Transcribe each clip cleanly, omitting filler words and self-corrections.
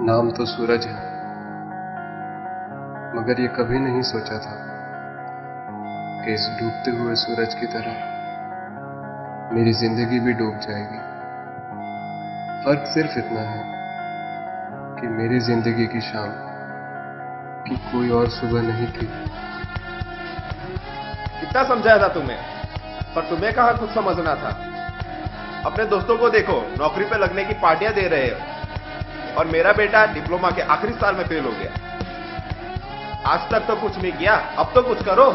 नाम तो सूरज है, मगर ये कभी नहीं सोचा था कि इस डूबते हुए सूरज की तरह मेरी जिंदगी भी डूब जाएगी। फर्क सिर्फ इतना है कि मेरी जिंदगी की शाम की कोई और सुबह नहीं थी। कितना समझाया था तुम्हें, पर तुम्हें कहाँ कुछ समझना था। अपने दोस्तों को देखो, नौकरी पे लगने की पार्टियां दे रहे हो, और मेरा बेटा डिप्लोमा के आखिरी साल में फेल हो गया। आज तक तो कुछ नहीं किया, अब तो कुछ करो।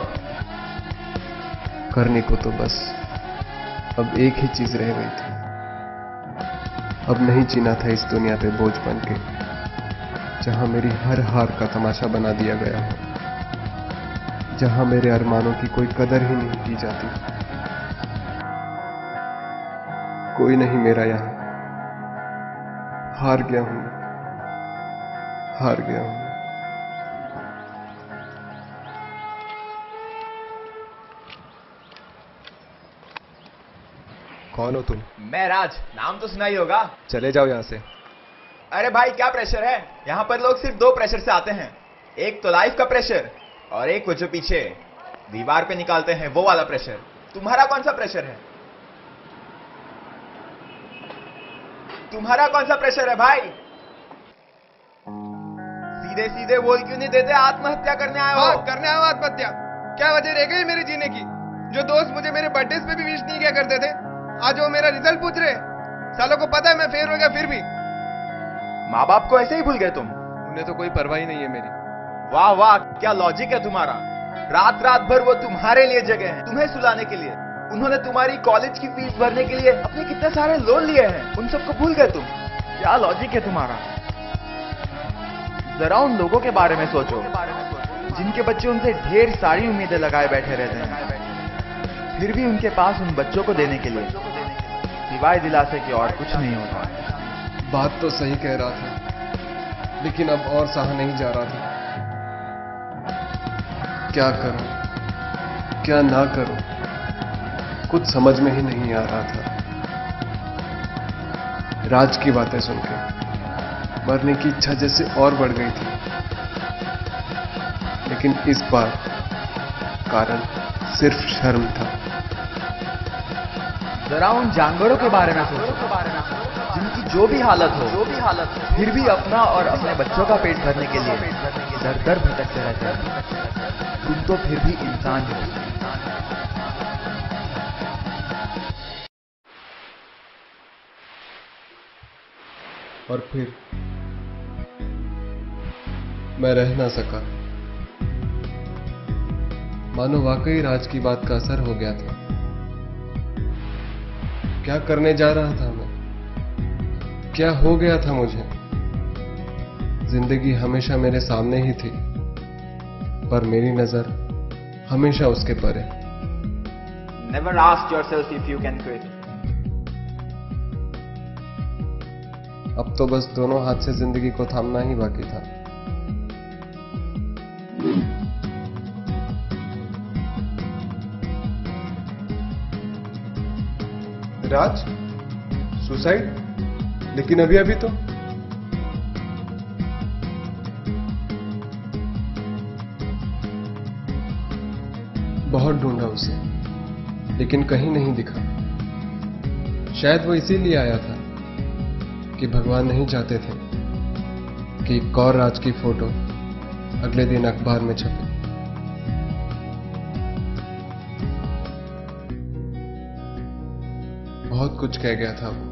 करने को तो बस अब एक ही चीज रह गई थी। अब नहीं जीना था इस दुनिया पे बोझ बन के, जहां मेरी हर हार का तमाशा बना दिया गया हो, जहां मेरे अरमानों की कोई कदर ही नहीं की जाती। कोई नहीं मेरा यहां, हार गया हूं, हार गया हूं। कौन हो तुम? मैं राज, नाम तो सुना ही होगा। चले जाओ यहाँ से। अरे भाई, क्या प्रेशर है। यहाँ पर लोग सिर्फ दो प्रेशर से आते हैं, एक तो लाइफ का प्रेशर और एक वो जो पीछे दीवार पे निकालते हैं वो वाला प्रेशर। तुम्हारा कौन सा प्रेशर है? तुम्हारा कौन सा प्रेशर है भाई? सीधे सीधे बोल क्यों नहीं देते? आत्महत्या करने आए हो? करने आया हूं आत्महत्या। क्या वजह रह गई मेरे जीने की? जो दोस्त मुझे मेरे बर्थडे पे भी विश नहीं किया करते थे, आज वो मेरा रिजल्ट पूछ रहे। सालों को पता है मैं फेल हो गया, फिर भी माँ बाप को ऐसे ही भूल गए तुम? उन्हें तो कोई परवाह ही नहीं है मेरी। वाह वाह, क्या लॉजिक है तुम्हारा। रात रात भर वो तुम्हारे लिए जगे हैं, तुम्हें सुलाने के लिए। उन्होंने तुम्हारी कॉलेज की फीस भरने के लिए अपने कितने सारे लोन लिए हैं, उन सबको भूल गए तुम। क्या लॉजिक है तुम्हारा। जरा उन लोगों के बारे में सोचो जिनके बच्चे उनसे ढेर सारी उम्मीदें लगाए बैठे रहते हैं, फिर भी उनके पास उन बच्चों को देने के लिए सिवाय दिलासे के और कुछ नहीं होता। बात तो सही कह रहा था, लेकिन अब और सहा नहीं जा रहा था। क्या करूं, क्या ना करूं, कुछ समझ में ही नहीं आ रहा था। राज की बातें सुनकर मरने की इच्छा जैसे और बढ़ गई थी, लेकिन इस बार कारण सिर्फ शर्म था। जरा उन जानवरों के बारे में सोचो जिनकी जो भी हालत हो फिर भी अपना और अपने बच्चों का पेट भरने के लिए दर दर भटकते रहते हैं। तुम तो फिर भी इंसान हो। और फिर मैं रह ना सका। मानो वाकई राज की बात का असर हो गया था। क्या करने जा रहा था मैं? क्या हो गया था मुझे? जिंदगी हमेशा मेरे सामने ही थी, पर मेरी नजर हमेशा उसके परे। Never ask yourself if you can quit. अब तो बस दोनों हाथ से जिंदगी को थामना ही बाकी था। राज, सुसाइड? लेकिन अभी अभी तो बहुत ढूंढा उसे, लेकिन कहीं नहीं दिखा। शायद वो इसीलिए आया था कि भगवान नहीं चाहते थे कि एक और राज की फोटो अगले दिन अखबार में छपे। बहुत कुछ कह गया था वो,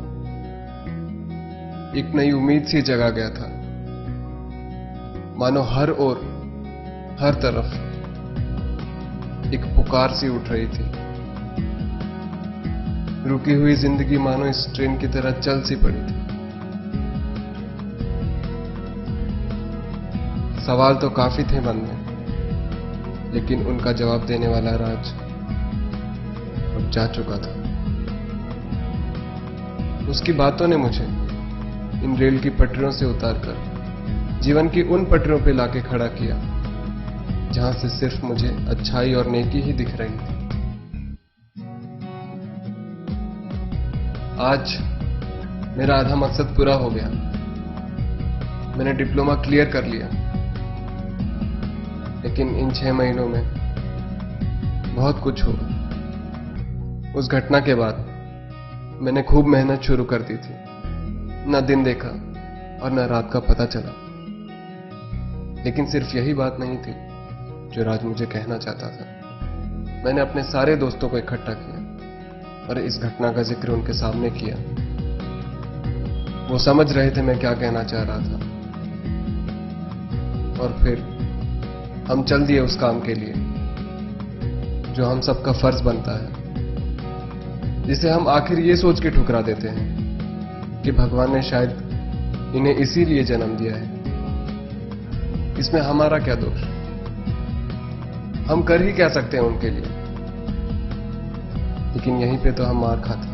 एक नई उम्मीद सी जगा गया था। मानो हर ओर, हर तरफ एक पुकार सी उठ रही थी। रुकी हुई जिंदगी मानो इस ट्रेन की तरह चल सी पड़ी थी। सवाल तो काफी थे मन में, लेकिन उनका जवाब देने वाला राज अब जा चुका था। उसकी बातों ने मुझे इन रेल की पटरियों से उतारकर जीवन की उन पटरियों पे लाके खड़ा किया जहां से सिर्फ मुझे अच्छाई और नेकी ही दिख रही थी। आज मेरा आधा मकसद पूरा हो गया। मैंने डिप्लोमा क्लियर कर लिया, लेकिन इन 6 महीनों में बहुत कुछ हुआ। उस घटना के बाद मैंने खूब मेहनत शुरू कर दी थी। न दिन देखा और न रात का पता चला, लेकिन सिर्फ यही बात नहीं थी जो राज मुझे कहना चाहता था। मैंने अपने सारे दोस्तों को इकट्ठा किया और इस घटना का जिक्र उनके सामने किया। वो समझ रहे थे मैं क्या कहना चाह रहा था, और फिर हम चल दिए उस काम के लिए जो हम सबका फर्ज बनता है, जिसे हम आखिर ये सोच के ठुकरा देते हैं कि भगवान ने शायद इन्हें इसीलिए जन्म दिया है। इसमें हमारा क्या दोष? हम कर ही क्या सकते हैं उनके लिए? लेकिन यहीं पे तो हम मार खाते।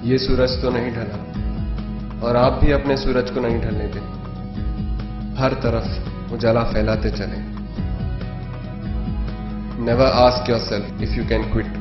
ये सूरज तो नहीं ढला और आप भी अपने सूरज को नहीं ढलने दें। हर तरफ उजाला फैलाते चलें। Never ask yourself if you can quit.